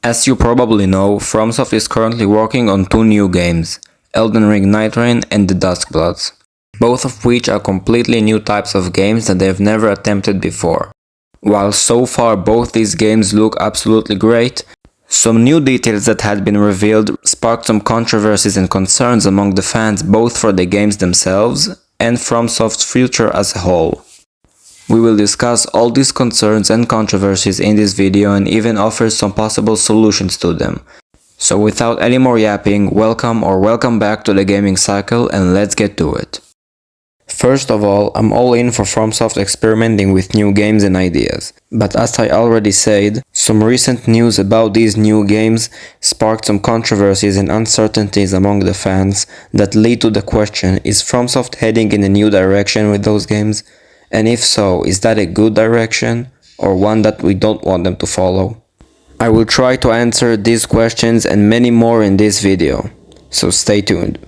As you probably know, Fromsoft is currently working on two new games, Elden Ring Nightreign and the Duskbloods, both of which are completely new types of games that they've never attempted before. While so far both these games look absolutely great, some new details that had been revealed sparked some controversies and concerns among the fans both for the games themselves and Fromsoft's future as a whole. We will discuss all these concerns and controversies in this video and even offer some possible solutions to them. So without any more yapping, welcome back to the gaming cycle and let's get to it. First of all, I'm all in for Fromsoft experimenting with new games and ideas. But as I already said, some recent news about these new games sparked some controversies and uncertainties among the fans that lead to the question, is Fromsoft heading in a new direction with those games? And if so, is that a good direction or one that we don't want them to follow? I will try to answer these questions and many more in this video, so stay tuned.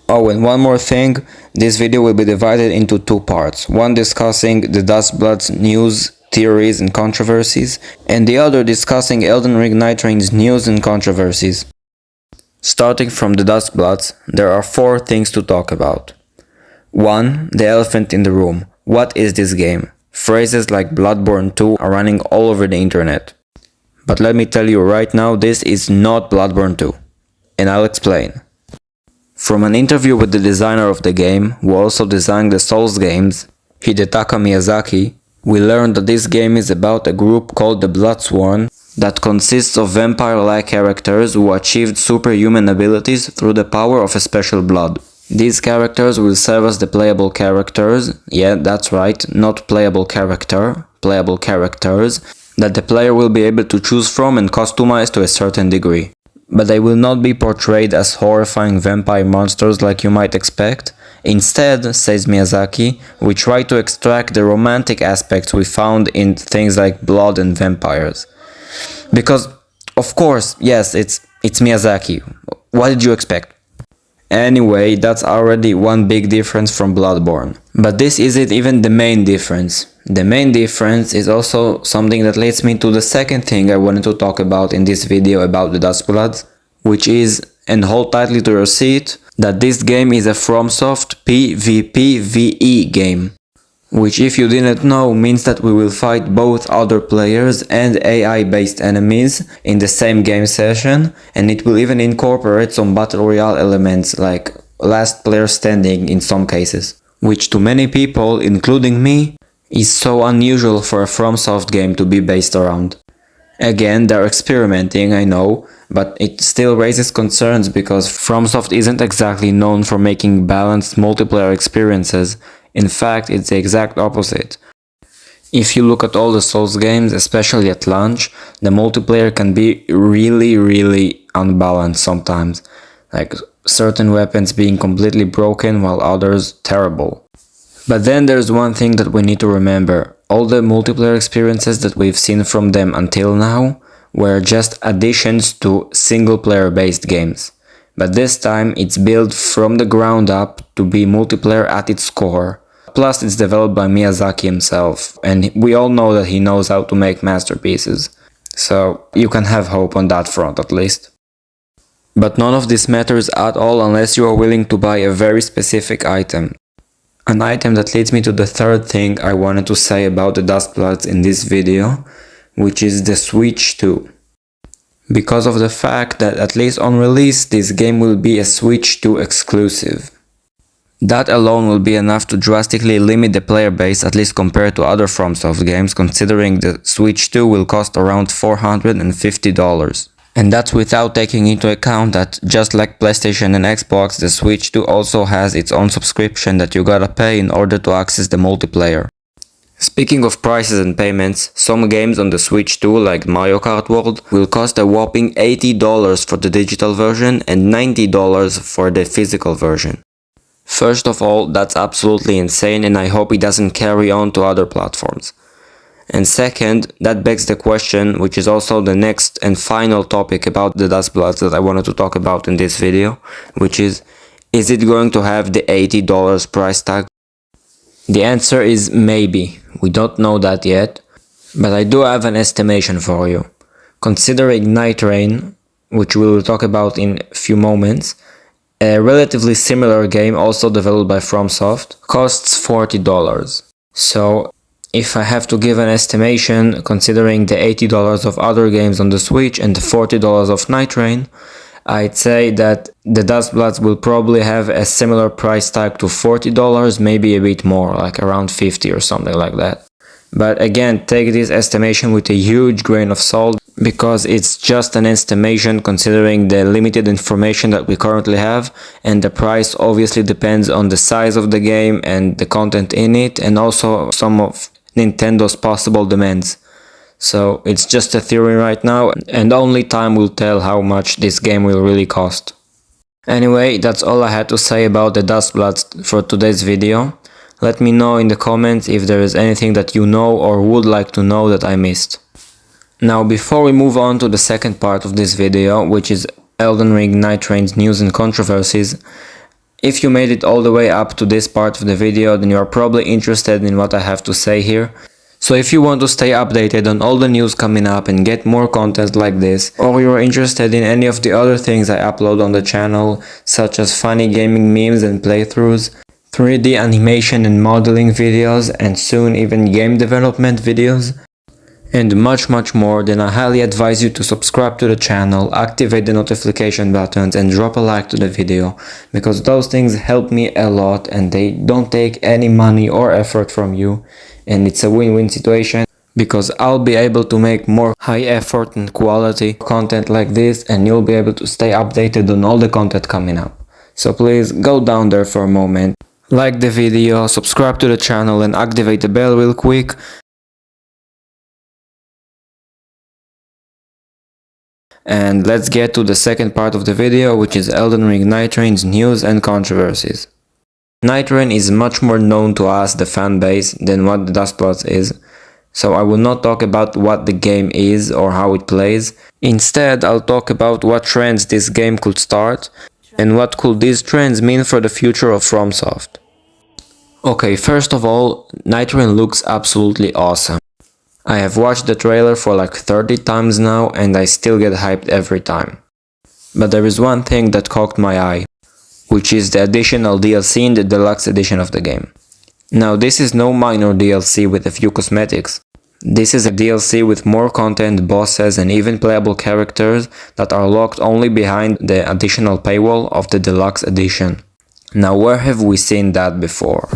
Oh, and one more thing, this video will be divided into two parts, one discussing the Duskbloods news, theories and controversies, and the other discussing Elden Ring Nightreign's news and controversies. Starting from the Duskbloods, there are four things to talk about. 1. The elephant in the room. What is this game? Phrases like Bloodborne 2 are running all over the internet. But let me tell you right now, this is not Bloodborne 2. And I'll explain. From an interview with the designer of the game, who also designed the Souls games, Hidetaka Miyazaki, we learned that this game is about a group called the Bloodsworn that consists of vampire-like characters who achieved superhuman abilities through the power of a special blood. These characters will serve as the playable characters, yeah, that's right, not playable character, playable characters, that the player will be able to choose from and customize to a certain degree. But they will not be portrayed as horrifying vampire monsters like you might expect. Instead, says Miyazaki, we try to extract the romantic aspects we found in things like blood and vampires. Because, of course, yes, it's Miyazaki. What did you expect? Anyway, that's already one big difference from Bloodborne. But this isn't even the main difference. The main difference is also something that leads me to the second thing I wanted to talk about in this video about the Duskbloods, which is, and hold tightly to your seat, that this game is a Fromsoft PvPvE game. Which, if you didn't know, means that we will fight both other players and AI-based enemies in the same game session, and it will even incorporate some battle royale elements like last player standing in some cases. Which to many people, including me, is so unusual for a Fromsoft game to be based around. Again, they're experimenting, I know, but it still raises concerns because Fromsoft isn't exactly known for making balanced multiplayer experiences. In fact, it's the exact opposite. If you look at all the Souls games, especially at launch, the multiplayer can be really unbalanced sometimes. Like certain weapons being completely broken while others terrible. But then there's one thing that we need to remember. All the multiplayer experiences that we've seen from them until now were just additions to single-player based games. But this time it's built from the ground up to be multiplayer at its core. Plus it's developed by Miyazaki himself, and we all know that he knows how to make masterpieces. So you can have hope on that front at least. But none of this matters at all unless you are willing to buy a very specific item. An item that leads me to the third thing I wanted to say about the Duskbloods in this video, which is the Switch 2. Because of the fact that at least on release this game will be a Switch 2 exclusive. That alone will be enough to drastically limit the player base, at least compared to other Fromsoft games, considering the Switch 2 will cost around $450. And that's without taking into account that, just like PlayStation and Xbox, the Switch 2 also has its own subscription that you gotta pay in order to access the multiplayer. Speaking of prices and payments, some games on the Switch 2, like Mario Kart World, will cost a whopping $80 for the digital version and $90 for the physical version. First of all, that's absolutely insane and I hope it doesn't carry on to other platforms. And second, that begs the question, which is also the next and final topic about the Duskbloods that I wanted to talk about in this video, which is it going to have the $80 price tag? The answer is maybe. We don't know that yet, but I do have an estimation for you. Considering Nightreign, which we will talk about in a few moments, a relatively similar game also developed by Fromsoft costs $40. So if I have to give an estimation, considering the $80 of other games on the Switch and the $40 of Nightreign, I'd say that the Duskbloods will probably have a similar price tag to $40, maybe a bit more, like around $50 or something like that. But again, take this estimation with a huge grain of salt, because it's just an estimation considering the limited information that we currently have, and the price obviously depends on the size of the game and the content in it, and also some of Nintendo's possible demands. So it's just a theory right now, and only time will tell how much this game will really cost. Anyway, that's all I had to say about the Duskbloods for today's video. Let me know in the comments if there is anything that you know or would like to know that I missed. Now, before we move on to the second part of this video, which is Elden Ring Nightreign's news and controversies, if you made it all the way up to this part of the video, then you are probably interested in what I have to say here. So if you want to stay updated on all the news coming up and get more content like this, or you are interested in any of the other things I upload on the channel, such as funny gaming memes and playthroughs, 3D animation and modeling videos, and soon even game development videos, and much more, then I highly advise you to subscribe to the channel, activate the notification buttons, and drop a like to the video, because those things help me a lot and they don't take any money or effort from you, and it's a win-win situation, because I'll be able to make more high effort and quality content like this, and you'll be able to stay updated on all the content coming up. So please go down there for a moment, like the video, subscribe to the channel, and activate the bell real quick. And let's get to the second part of the video, which is Elden Ring Nightreign's news and controversies. Nightreign is much more known to us, the fanbase, than what the Duskbloods is, so I will not talk about what the game is or how it plays. Instead, I'll talk about what trends this game could start, and what could these trends mean for the future of Fromsoft. Okay, first of all, Nightreign looks absolutely awesome. I have watched the trailer for like 30 times now, and I still get hyped every time. But there is one thing that caught my eye, which is the additional DLC in the deluxe edition of the game. Now, this is no minor DLC with a few cosmetics. This is a DLC with more content, bosses, and even playable characters that are locked only behind the additional paywall of the deluxe edition. Now, where have we seen that before?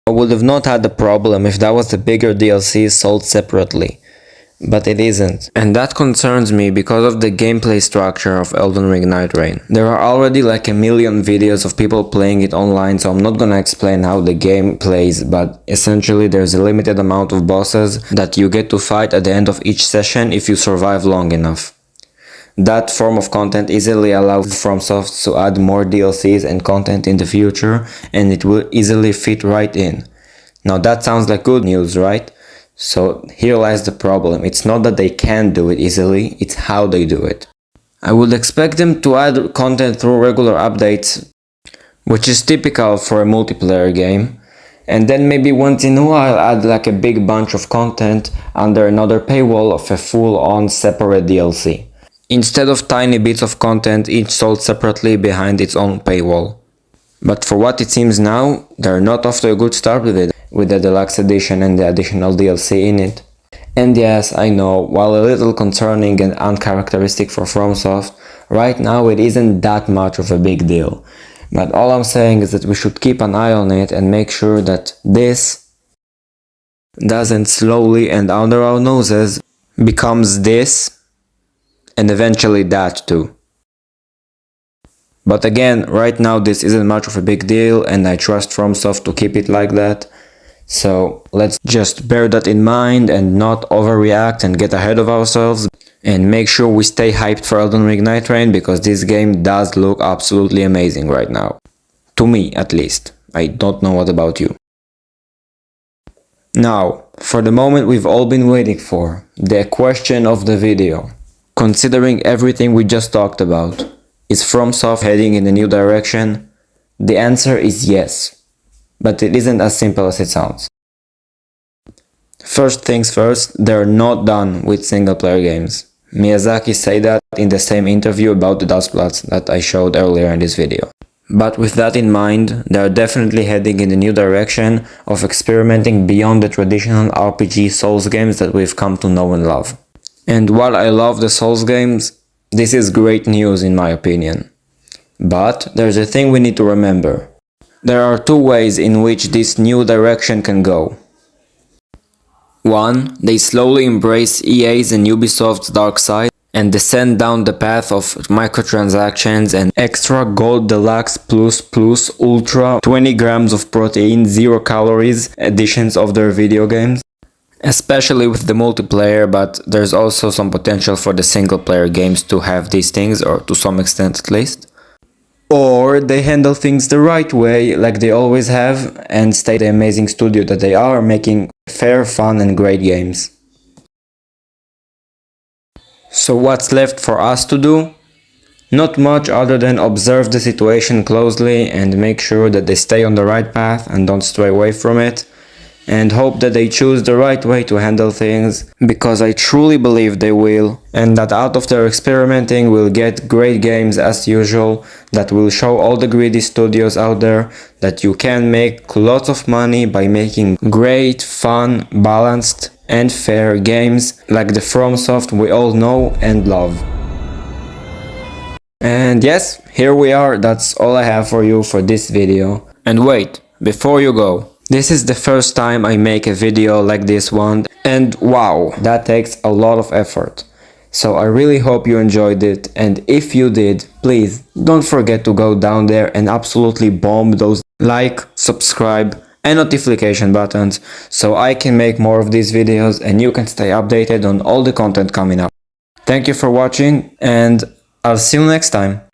I would have not had a problem if that was the bigger DLC sold separately, but it isn't. And that concerns me because of the gameplay structure of Elden Ring Nightreign. There are already like a million videos of people playing it online, so I'm not gonna explain how the game plays, but essentially there's a limited amount of bosses that you get to fight at the end of each session if you survive long enough. That form of content easily allows Fromsoft to add more DLCs and content in the future, and it will easily fit right in. Now that sounds like good news, right? So here lies the problem. It's not that they can do it easily, it's how they do it. I would expect them to add content through regular updates, which is typical for a multiplayer game, and then maybe once in a while add like a big bunch of content under another paywall of a full-on separate DLC, instead of tiny bits of content each sold separately behind its own paywall. But for what it seems now, they're not off to a good start with the deluxe edition and the additional DLC in it. And yes, I know, while a little concerning and uncharacteristic for Fromsoft, right now it isn't that much of a big deal. But all I'm saying is that we should keep an eye on it and make sure that this doesn't slowly and under our noses becomes this, and eventually that too. But again, right now this isn't much of a big deal, and I trust Fromsoft to keep it like that. So let's just bear that in mind and not overreact and get ahead of ourselves, and make sure we stay hyped for Elden Ring Nightreign, because this game does look absolutely amazing right now. To me, at least. I don't know what about you. Now, for the moment we've all been waiting for, the question of the video. Considering everything we just talked about, is Fromsoft heading in a new direction? The answer is yes, but it isn't as simple as it sounds. First things first, they're not done with single player games. Miyazaki said that in the same interview about the Duskbloods that I showed earlier in this video. But with that in mind, they are definitely heading in a new direction of experimenting beyond the traditional RPG Souls games that we've come to know and love. And while I love the Souls games, this is great news in my opinion. But there's a thing we need to remember. There are two ways in which this new direction can go. One, they slowly embrace EA's and Ubisoft's dark side and descend down the path of microtransactions and extra gold deluxe plus ultra 20 grams of protein 0 calories editions of their video games, especially with the multiplayer, but there's also some potential for the single player games to have these things, or to some extent at least. Or they handle things the right way, like they always have, and stay the amazing studio that they are, making fair, fun and great games. So what's left for us to do? Not much other than observe the situation closely and make sure that they stay on the right path and don't stray away from it, and hope that they choose the right way to handle things, because I truly believe they will, and that out of their experimenting we'll get great games as usual that will show all the greedy studios out there that you can make lots of money by making great, fun, balanced and fair games like the Fromsoft we all know and love. And yes, here we are, that's all I have for you for this video. And wait, before you go, this is the first time I make a video like this one, and wow, that takes a lot of effort. So I really hope you enjoyed it, and if you did, please don't forget to go down there and absolutely bomb those like, subscribe and notification buttons so I can make more of these videos and you can stay updated on all the content coming up. Thank you for watching, and I'll see you next time.